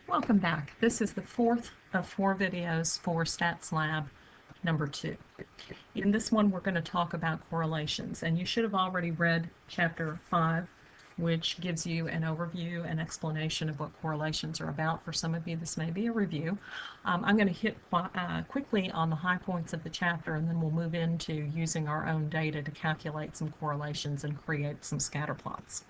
Welcome back. This is the fourth of 4 videos for Stats Lab number 2. In this one, we're going to talk about correlations, and you should have already read chapter 5, which gives you an overview and explanation of what correlations are about. For some of you, this may be a review. I'm going to hit quickly on the high points of the chapter, and then we'll move into using our own data to calculate some correlations and create some scatter plots.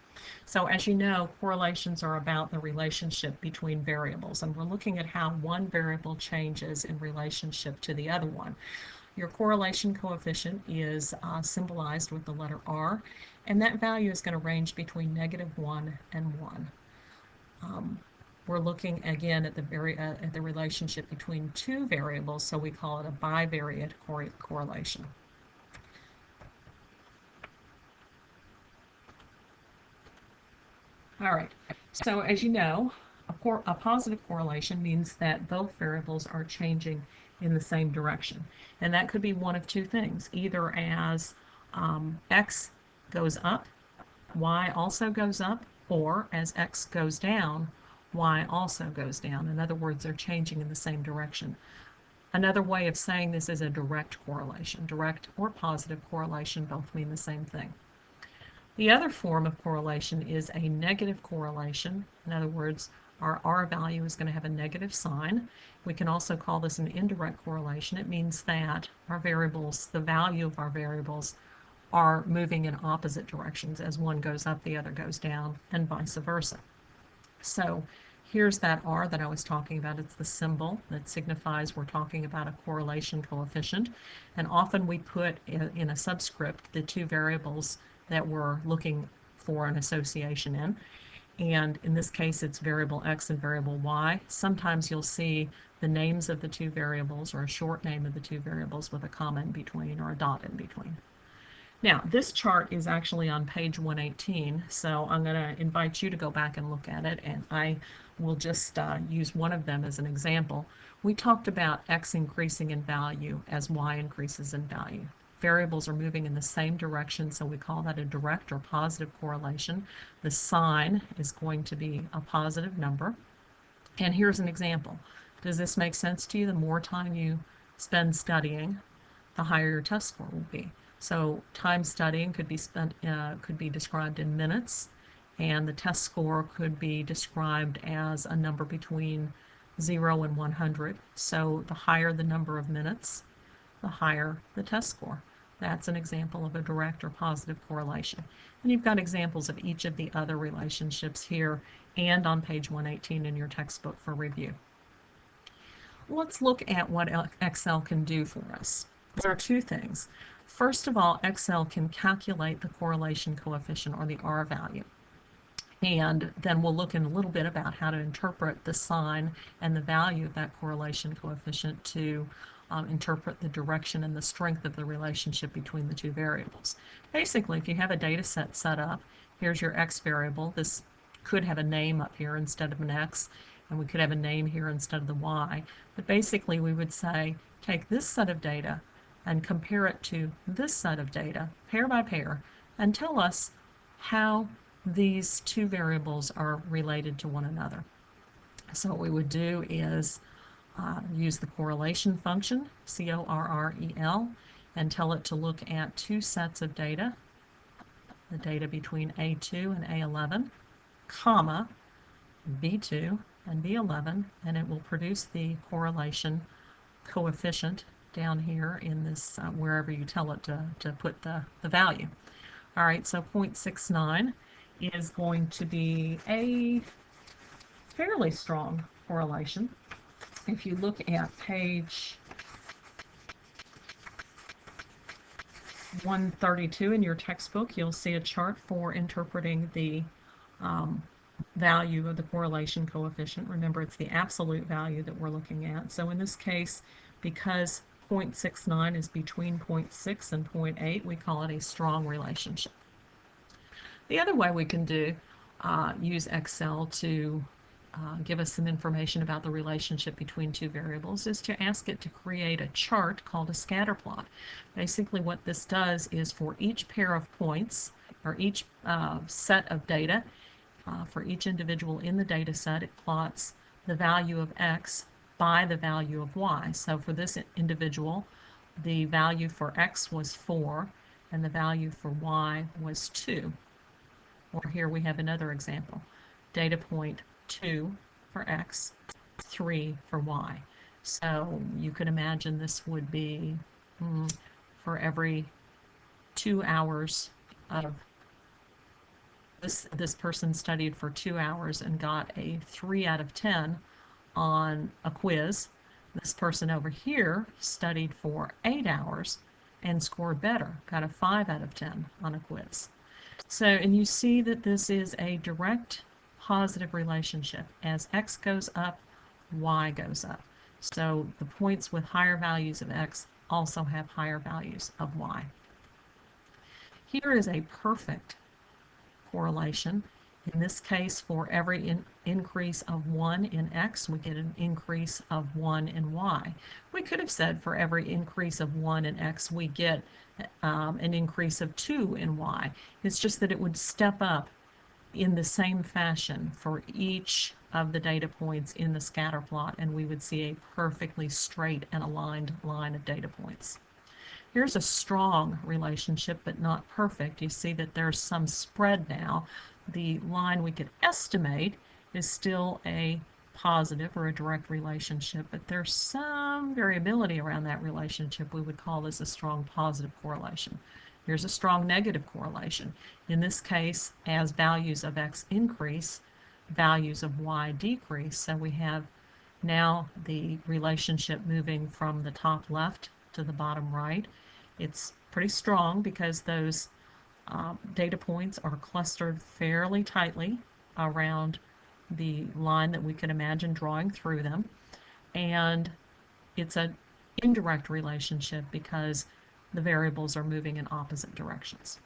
So as you know, correlations are about the relationship between variables, and we're looking at how one variable changes in relationship to the other one. Your correlation coefficient is symbolized with the letter R, and that value is going to range between -1 and 1. We're looking again at the relationship between two variables, so we call it a bivariate correlation. All right, so as you know, a positive correlation means that both variables are changing in the same direction. And that could be one of two things, either as x goes up, y also goes up, or as x goes down, y also goes down. In other words, they're changing in the same direction. Another way of saying this is a direct correlation. Direct or positive correlation both mean the same thing. The other form of correlation is a negative correlation. In other words, our R value is going to have a negative sign. We can also call this an indirect correlation. It means that our variables, the value of our variables, are moving in opposite directions. As one goes up, the other goes down, and vice versa. So here's that R that I was talking about. It's the symbol that signifies we're talking about a correlation coefficient. And often we put in a subscript the two variables that we're looking for an association in. And in this case, it's variable x and variable y. Sometimes you'll see the names of the two variables or a short name of the two variables with a comma in between or a dot in between. Now, this chart is actually on page 118, so I'm going to invite you to go back and look at it, and I will just use one of them as an example. We talked about x increasing in value as y increases in value. Variables are moving in the same direction, so we call that a direct or positive correlation. The sign is going to be a positive number. And here's an example. Does this make sense to you? The more time you spend studying, the higher your test score will be. So time studying could be described in minutes, and the test score could be described as a number between 0 and 100. So the higher the number of minutes, the higher the test score. That's an example of a direct or positive correlation. And you've got examples of each of the other relationships here and on page 118 in your textbook for review. Let's look at what Excel can do for us. There are two things. First of all, Excel can calculate the correlation coefficient, or the R value. And then we'll look in a little bit about how to interpret the sign and the value of that correlation coefficient to interpret the direction and the strength of the relationship between the two variables. Basically, if you have a data set up, here's your x variable. This could have a name up here instead of an x, and we could have a name here instead of the y. But basically, we would say, take this set of data and compare it to this set of data, pair by pair, and tell us how these two variables are related to one another. So what we would do is use the correlation function, CORREL, and tell it to look at two sets of data, the data between A2 and A11, comma, B2 and B11, and it will produce the correlation coefficient down here in this, wherever you tell it to put the value. All right, so 0.69 is going to be a fairly strong correlation. If you look at page 132 in your textbook, you'll see a chart for interpreting the value of the correlation coefficient. Remember, it's the absolute value that we're looking at. So in this case, because 0.69 is between 0.6 and 0.8, we call it a strong relationship. The other way we can use Excel to give us some information about the relationship between two variables is to ask it to create a chart called a scatter plot. Basically what this does is for each pair of points, or each set of data, for each individual in the data set, it plots the value of x by the value of y. So for this individual, the value for x was 4 and the value for y was 2. Or here we have another example. Data point 2 for x, 3 for y. So you could imagine this would be for every 2 hours of this person studied for 2 hours and got a 3 out of 10 on a quiz. This person over here studied for 8 hours and scored better, got a 5 out of 10 on a quiz. So, and you see that this is a direct positive relationship. As x goes up, y goes up. So the points with higher values of x also have higher values of y. Here is a perfect correlation. In this case, for every increase of 1 in x, we get an increase of 1 in y. We could have said for every increase of 1 in x, we get an increase of 2 in y. It's just that it would step up in the same fashion for each of the data points in the scatter plot, and we would see a perfectly straight and aligned line of data points. Here's a strong relationship, but not perfect. You see that there's some spread now. The line we could estimate is still a positive or a direct relationship, but there's some variability around that relationship. We would call this a strong positive correlation. Here's a strong negative correlation. In this case, as values of x increase, values of y decrease. So we have now the relationship moving from the top left to the bottom right. It's pretty strong because those data points are clustered fairly tightly around the line that we could imagine drawing through them. And it's an indirect relationship because the variables are moving in opposite directions.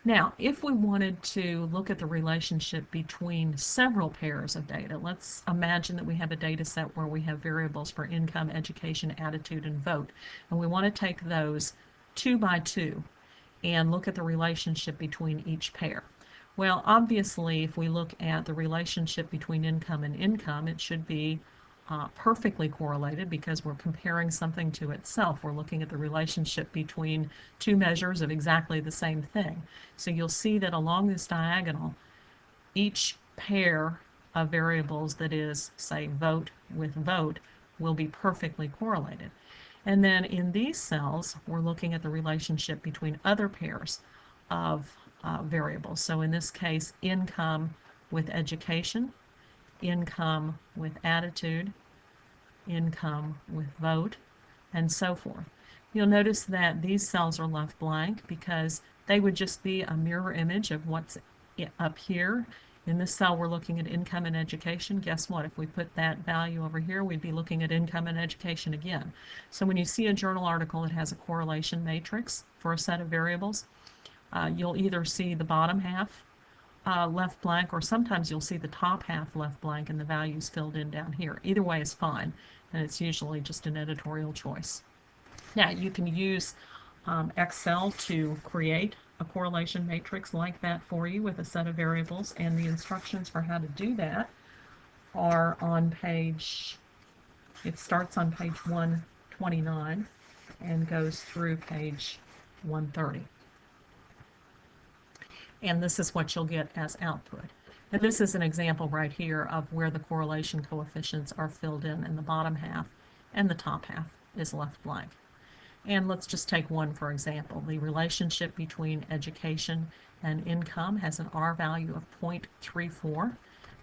Now, if we wanted to look at the relationship between several pairs of data, let's imagine that we have a data set where we have variables for income, education, attitude, and vote, and we want to take those 2 by 2 and look at the relationship between each pair. Well, obviously, if we look at the relationship between income and income, it should be perfectly correlated because we're comparing something to itself. We're looking at the relationship between two measures of exactly the same thing. So you'll see that along this diagonal, each pair of variables that is, say, vote with vote will be perfectly correlated. And then in these cells, we're looking at the relationship between other pairs of variables. So in this case, income with education, income with attitude, income with vote, and so forth. You'll notice that these cells are left blank because they would just be a mirror image of what's up here. In this cell, we're looking at income and education. Guess what? If we put that value over here, we'd be looking at income and education again. So when you see a journal article that has a correlation matrix for a set of variables, you'll either see the bottom half left blank, or sometimes you'll see the top half left blank and the values filled in down here. Either way is fine, and it's usually just an editorial choice. Now, you can use Excel to create a correlation matrix like that for you with a set of variables, and the instructions for how to do that are on page, it starts on page 129 and goes through page 130. And this is what you'll get as output. And this is an example right here of where the correlation coefficients are filled in the bottom half, and the top half is left blank. And let's just take one for example. The relationship between education and income has an R value of 0.34.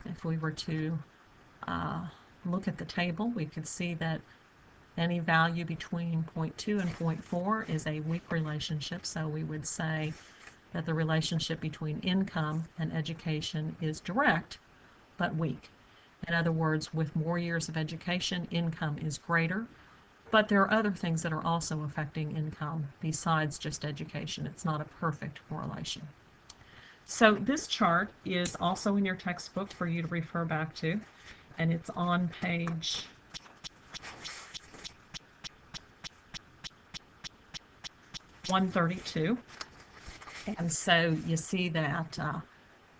If we were to look at the table, we could see that any value between 0.2 and 0.4 is a weak relationship, so we would say that the relationship between income and education is direct, but weak. In other words, with more years of education, income is greater, but there are other things that are also affecting income besides just education. It's not a perfect correlation. So this chart is also in your textbook for you to refer back to, and it's on page 132. And so you see that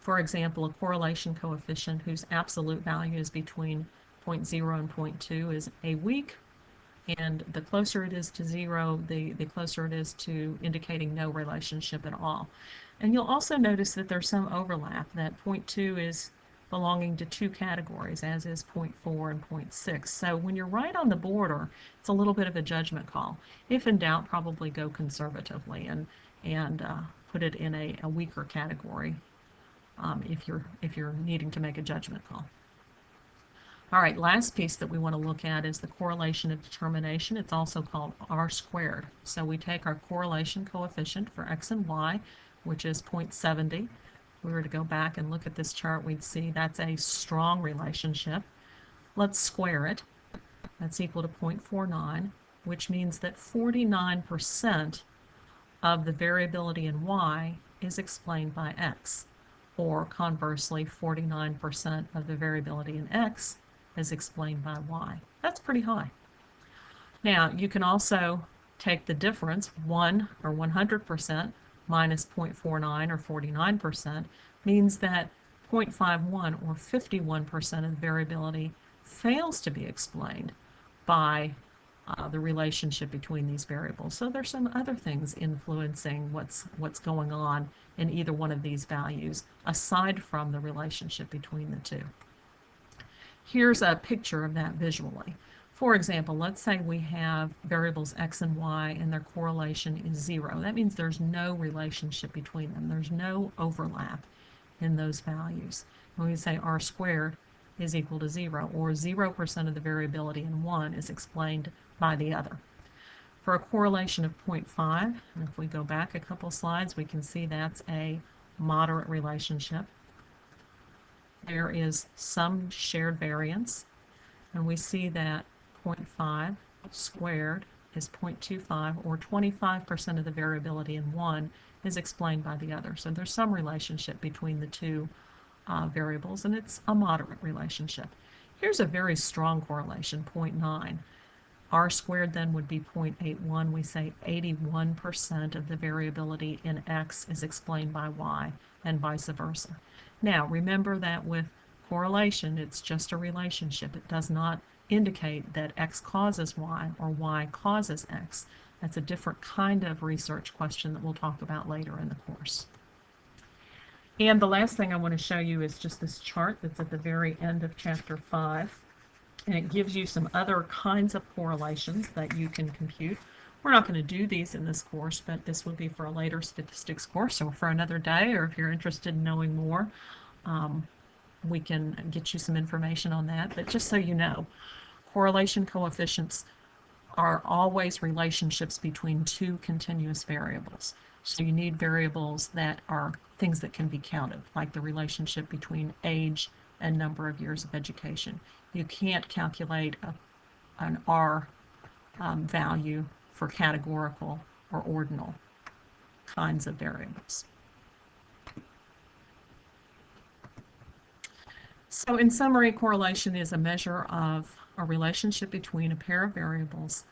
For example, a correlation coefficient whose absolute value is between 0.0 and 0.2 is a weak, and the closer it is to 0, the closer it is to indicating no relationship at all. And you'll also notice that there's some overlap, that 0.2 is belonging to two categories, as is 0.4 and 0.6. So when you're right on the border, it's a little bit of a judgment call. If in doubt, probably go conservatively and put it in a weaker category if you're needing to make a judgment call. All right, last piece that we want to look at is the correlation of determination. It's also called R squared. So we take our correlation coefficient for x and y, which is 0.70. If we were to go back and look at this chart, we'd see that's a strong relationship. Let's square it. That's equal to 0.49, which means that 49% of the variability in y is explained by x, or conversely, 49% of the variability in x is explained by y. That's pretty high. Now, you can also take the difference, 1 or 100% minus 0.49 or 49%, means that 0.51 or 51% of the variability fails to be explained by the relationship between these variables. So there's some other things influencing what's going on in either one of these values, aside from the relationship between the two. Here's a picture of that visually. For example, let's say we have variables x and y and their correlation is 0. That means there's no relationship between them. There's no overlap in those values. When we say r squared is equal to 0, or 0% of the variability in one is explained by the other. For a correlation of 0.5, and if we go back a couple slides, we can see that's a moderate relationship. There is some shared variance, and we see that 0.5 squared is 0.25, or 25% of the variability in one is explained by the other. So there's some relationship between the two variables, and it's a moderate relationship. Here's a very strong correlation, 0.9. R squared then would be 0.81. We say 81% of the variability in x is explained by y, and vice versa. Now, remember that with correlation, it's just a relationship. It does not indicate that x causes y or y causes x. That's a different kind of research question that we'll talk about later in the course. And the last thing I want to show you is just this chart that's at the very end of Chapter 5. And it gives you some other kinds of correlations that you can compute. We're not going to do these in this course, but this would be for a later statistics course, or for another day, or if you're interested in knowing more, we can get you some information on that. But just so you know, correlation coefficients are always relationships between two continuous variables. So you need variables that are things that can be counted, like the relationship between age and number of years of education. You can't calculate an R value for categorical or ordinal kinds of variables. So in summary, correlation is a measure of a relationship between a pair of variables,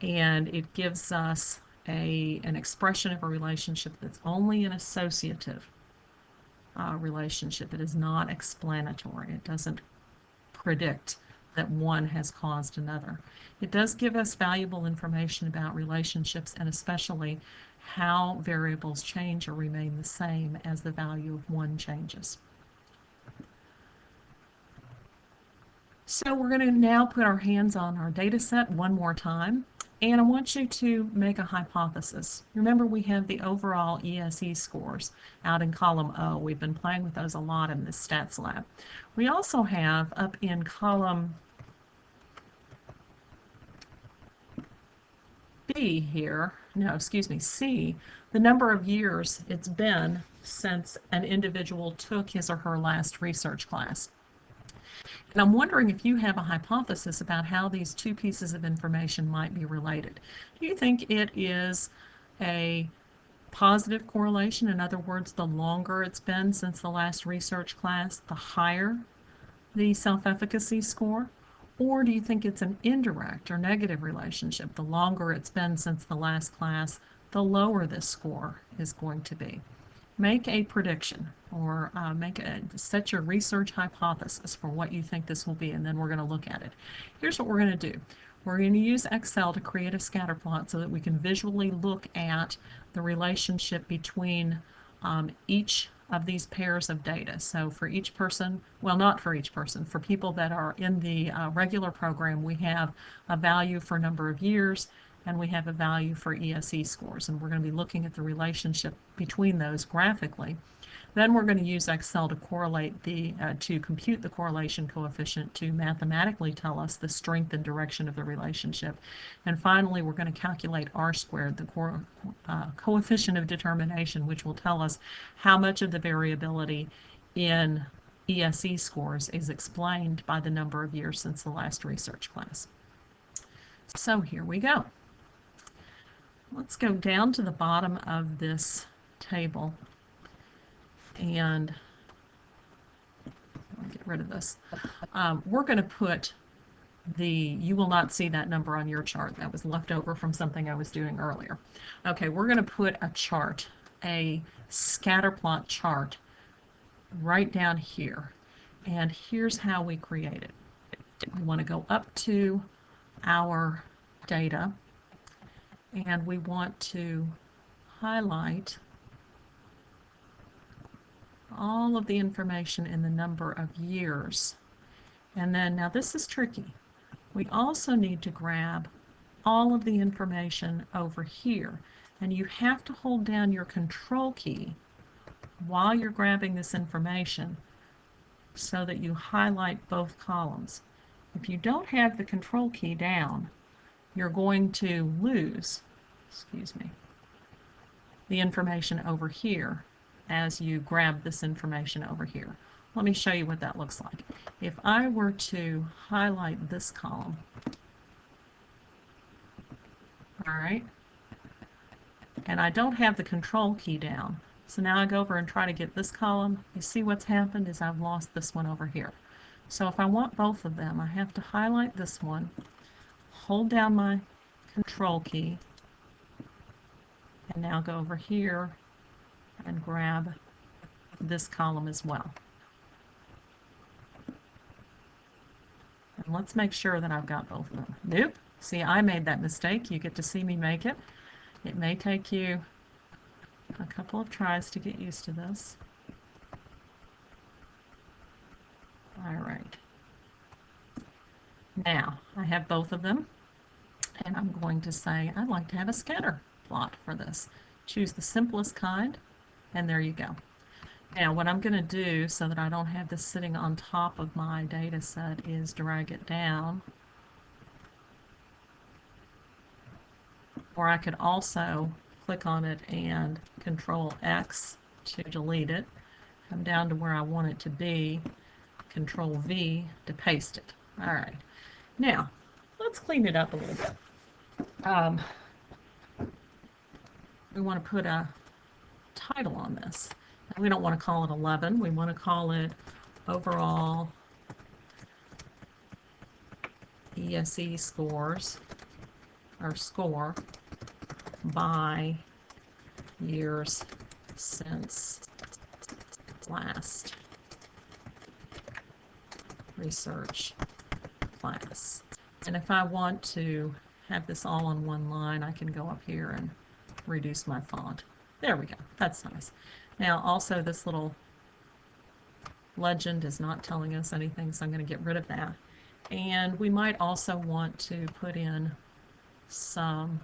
and it gives us an expression of a relationship that's only an associative relationship. It is not explanatory. It doesn't predict that one has caused another. It does give us valuable information about relationships, and especially how variables change or remain the same as the value of one changes. So we're going to now put our hands on our data set one more time, and I want you to make a hypothesis. Remember, we have the overall ESE scores out in column O. We've been playing with those a lot in this stats lab. We also have up in column B here, no, excuse me, C, the number of years it's been since an individual took his or her last research class. And I'm wondering if you have a hypothesis about how these two pieces of information might be related. Do you think it is a positive correlation? In other words, the longer it's been since the last research class, the higher the self-efficacy score? Or do you think it's an indirect or negative relationship? The longer it's been since the last class, the lower this score is going to be. make a prediction or set your research hypothesis for what you think this will be, and then we're going to look at it. Here's what we're going to do. We're going to use Excel to create a scatter plot so that we can visually look at the relationship between each of these pairs of data. So for each person, well, not for each person, for people that are in the regular program, we have a value for number of years, and we have a value for ESE scores, and we're going to be looking at the relationship between those graphically. Then we're going to use Excel to to compute the correlation coefficient to mathematically tell us the strength and direction of the relationship. And finally, we're going to calculate R squared, the coefficient of determination, which will tell us how much of the variability in ESE scores is explained by the number of years since the last research class. So here we go. Let's go down to the bottom of this table and I'll get rid of this. We're going to put you will not see that number on your chart. That was left over from something I was doing earlier. Okay, we're going to put a chart, a scatter plot chart, right down here. And here's how we create it. We want to go up to our data, and we want to highlight all of the information in the number of years. And then, now this is tricky. We also need to grab all of the information over here. And you have to hold down your control key while you're grabbing this information so that you highlight both columns. If you don't have the control key down, you're going to lose, the information over here as you grab this information over here. Let me show you what that looks like. If I were to highlight this column, all right, and I don't have the control key down, so now I go over and try to get this column, you see what's happened is I've lost this one over here. So if I want both of them, I have to highlight this one, hold down my control key, and now go over here and grab this column as well. And let's make sure that I've got both of them. Nope. See, I made that mistake. You get to see me make it. It may take you a couple of tries to get used to this. All right. Now, I have both of them, and I'm going to say I'd like to have a scatter plot for this. Choose the simplest kind, and there you go. Now, what I'm going to do so that I don't have this sitting on top of my data set is drag it down. Or I could also click on it and Control X to delete it. Come down to where I want it to be, Control V to paste it. All right. Now, let's clean it up a little bit. We want to put a title on this. We don't want to call it 11. We want to call it Overall ESE Scores, or Score by Years Since Last Research Class. And if I want to have this all on one line, I can go up here and reduce my font. There we go. That's nice. Now, also, this little legend is not telling us anything, so I'm going to get rid of that. And we might also want to put in some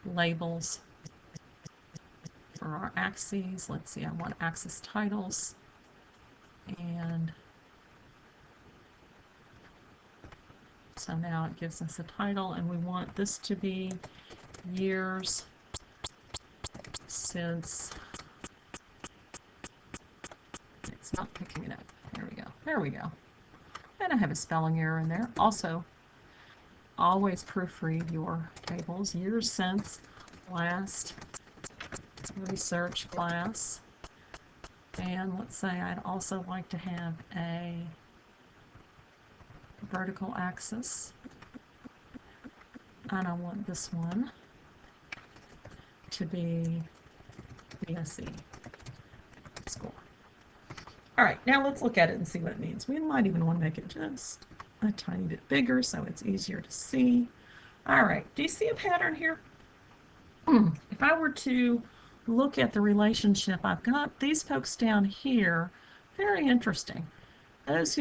labels for our axes. Let's see, I want axis titles. And so now it gives us a title, and we want this to be years since. It's not picking it up. There we go. There we go. And I have a spelling error in there. Also, always proofread your tables. Years since last research class. And let's say I'd also like to have a vertical axis. And I want this one to be ESE. score. All right, now let's look at it and see what it means. We might even want to make it just a tiny bit bigger so it's easier to see. All right, do you see a pattern here? If I were to look at the relationship, I've got these folks down here, very interesting. Those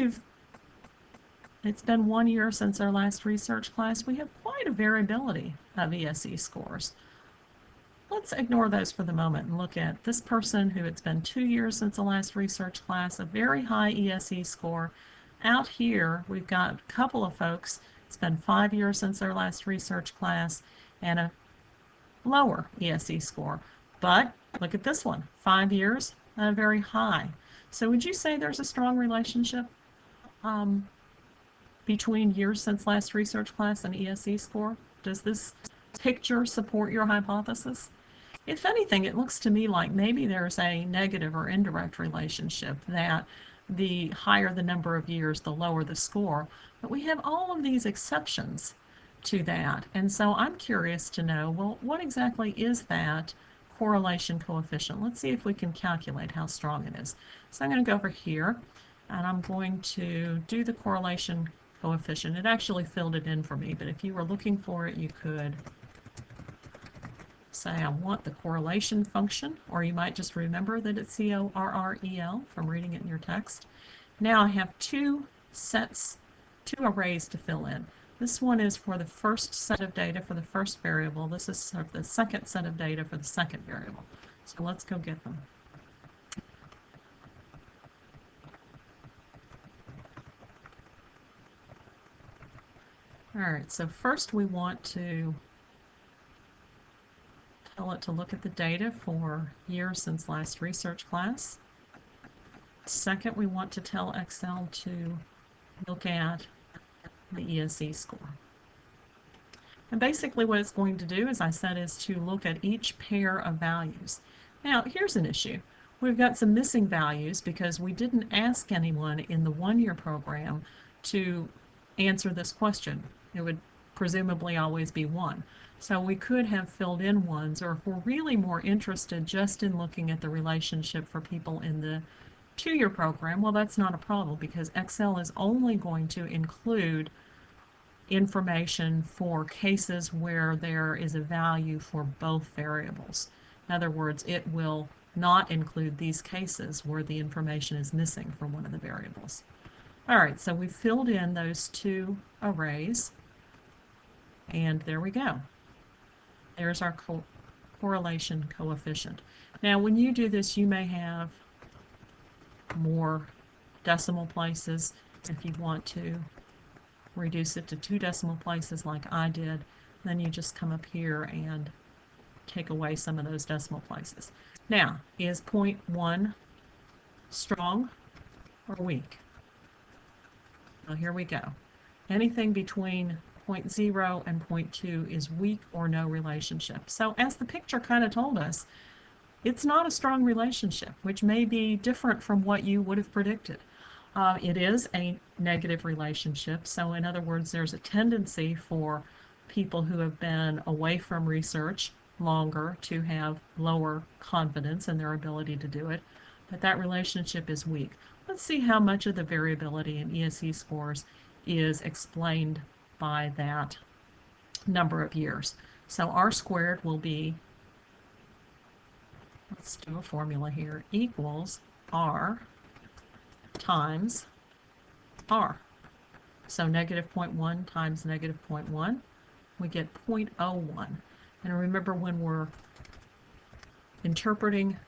it's been 1 year since our last research class, we have quite a variability of ESE scores. Let's ignore those for the moment and look at this person who it's been 2 years since the last research class, a very high ESE score. Out here, we've got a couple of folks, it's been 5 years since their last research class, and a lower ESE score. But look at this one, 5 years and a very high. So would you say there's a strong relationship between years since last research class and ESE score? Does this picture support your hypothesis? If anything, it looks to me like maybe there's a negative or indirect relationship, that the higher the number of years, the lower the score. But we have all of these exceptions to that. And so I'm curious to know, well, what exactly is that correlation coefficient? Let's see if we can calculate how strong it is. So I'm going to go over here and I'm going to do the correlation coefficient. It actually filled it in for me, but if you were looking for it, you could say I want the correlation function, or you might just remember that it's C-O-R-R-E-L from reading it in your text. Now I have two arrays to fill in. This one is for the first set of data for the first variable. This is the second set of data for the second variable. So let's go get them. All right, so first we want to tell it to look at the data for years since last research class. Second, we want to tell Excel to look at the ESE score. And basically what it's going to do, as I said, is to look at each pair of values. Now, here's an issue. We've got some missing values because we didn't ask anyone in the one-year program to answer this question. It would presumably always be 1. So we could have filled in ones, or if we're really more interested just in looking at the relationship for people in the 2-year program, well, that's not a problem because Excel is only going to include information for cases where there is a value for both variables. In other words, it will not include these cases where the information is missing for one of the variables. All right, so we filled in those two arrays, and there we go. There's our correlation coefficient. Now, when you do this, you may have more decimal places. If you want to reduce it to 2 decimal places like I did, then you just come up here and take away some of those decimal places. Now, is 0.1 strong or weak? Well, here we go. Anything between 0.0 and 0.2 is weak or no relationship. So as the picture kind of told us, it's not a strong relationship, which may be different from what you would have predicted. It is a negative relationship. So in other words, there's a tendency for people who have been away from research longer to have lower confidence in their ability to do it. But that relationship is weak. Let's see how much of the variability in ESE scores is explained by that number of years. So R squared will be, let's do a formula here, equals R times R. So negative 0.1 times negative 0.1, we get 0.01. And remember, when we're interpreting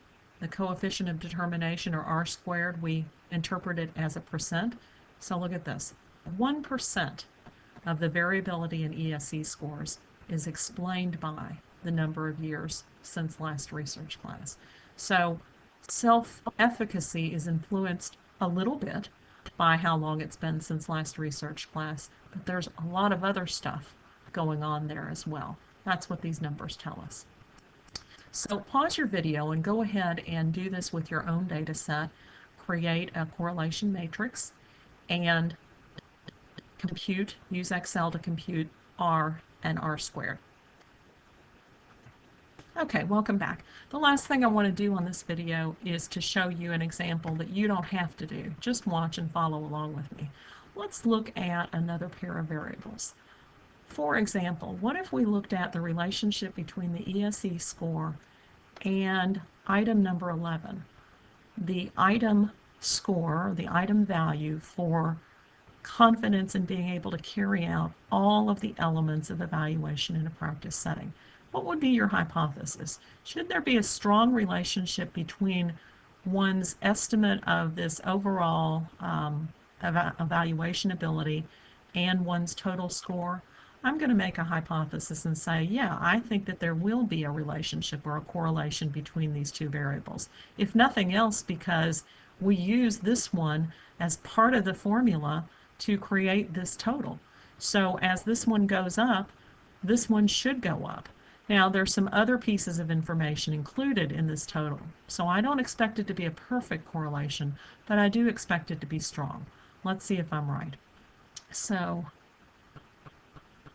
the coefficient of determination, or R squared, we interpret it as a percent. So look at this. 1% of the variability in ESE scores is explained by the number of years since last research class. So self-efficacy is influenced a little bit by how long it's been since last research class, but there's a lot of other stuff going on there as well. That's what these numbers tell us. So pause your video and go ahead and do this with your own data set. Create a correlation matrix and use Excel to compute R and R squared. Okay, welcome back. The last thing I want to do on this video is to show you an example that you don't have to do. Just watch and follow along with me. Let's look at another pair of variables. For example, what if we looked at the relationship between the ESE score and item number 11? The item score, the item value for confidence in being able to carry out all of the elements of evaluation in a practice setting. What would be your hypothesis? Should there be a strong relationship between one's estimate of this overall evaluation ability and one's total score? I'm going to make a hypothesis and say, yeah, I think that there will be a relationship or a correlation between these two variables. If nothing else, because we use this one as part of the formula to create this total. So as this one goes up, this one should go up. Now there's some other pieces of information included in this total. So I don't expect it to be a perfect correlation, but I do expect it to be strong. Let's see if I'm right. So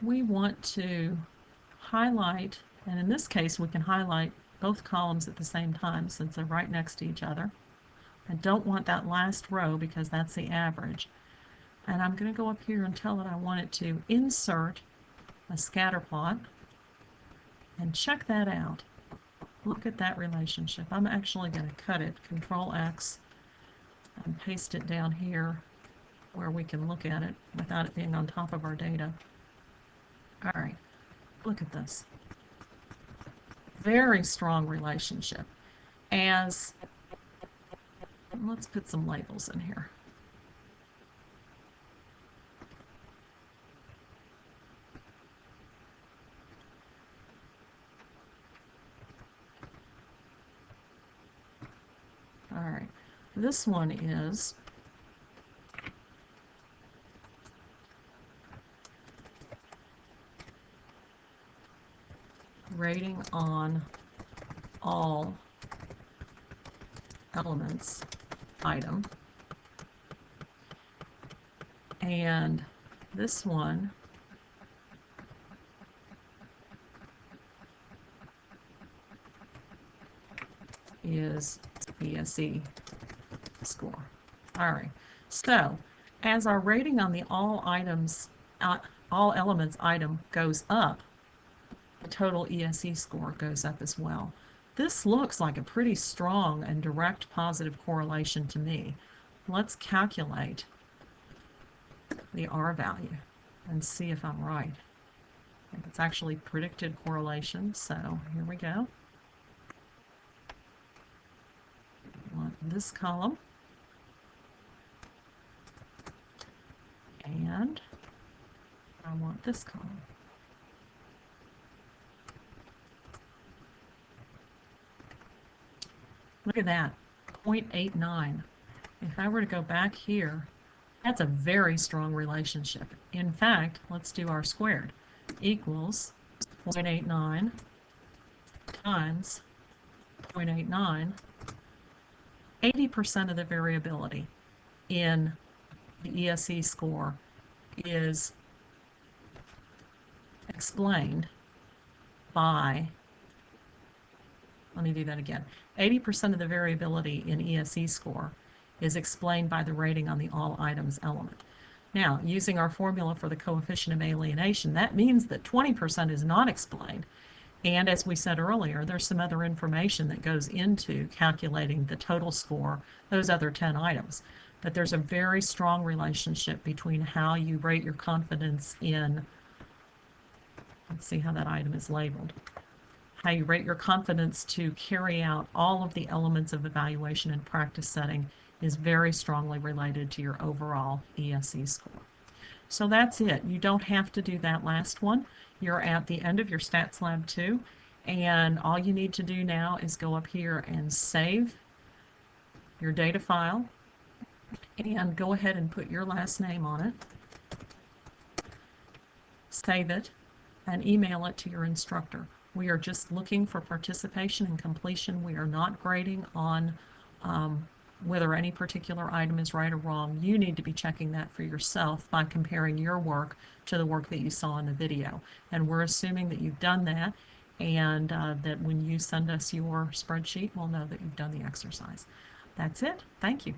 we want to highlight, and in this case we can highlight both columns at the same time since they're right next to each other. I don't want that last row because that's the average. And I'm going to go up here and tell it I want it to insert a scatter plot and check that out. Look at that relationship. I'm actually going to cut it, Control X, and paste it down here where we can look at it without it being on top of our data. All right, look at this. Very strong relationship. Let's put some labels in here. All right, this one is rating on all elements item, and this one is ESE score. All right, so as our rating on the all elements item goes up, the total ESE score goes up as well. This looks like a pretty strong and direct positive correlation to me. Let's calculate the R value and see if I'm right. I think it's actually predicted correlation, so here we go. I want this column, and I want this column. Look at that, 0.89. If I were to go back here, that's a very strong relationship. In fact, let's do R squared equals 0.89 times 0.89. 80% of the variability in the ESE score is explained by, let me do that again, 80% of the variability in ESE score is explained by the rating on the all items element. Now, using our formula for the coefficient of alienation, that means that 20% is not explained. And as we said earlier, there's some other information that goes into calculating the total score, those other 10 items. But there's a very strong relationship between how you rate your confidence in, let's see how that item is labeled, how you rate your confidence to carry out all of the elements of evaluation and practice setting is very strongly related to your overall ESE score. So that's it. You don't have to do that last one. You're at the end of your Stats Lab 2, and all you need to do now is go up here and save your data file and go ahead and put your last name on it, save it, and email it to your instructor. We are just looking for participation and completion. We are not grading on whether any particular item is right or wrong. You need to be checking that for yourself by comparing your work to the work that you saw in the video. And we're assuming that you've done that, and that when you send us your spreadsheet, we'll know that you've done the exercise. That's it. Thank you.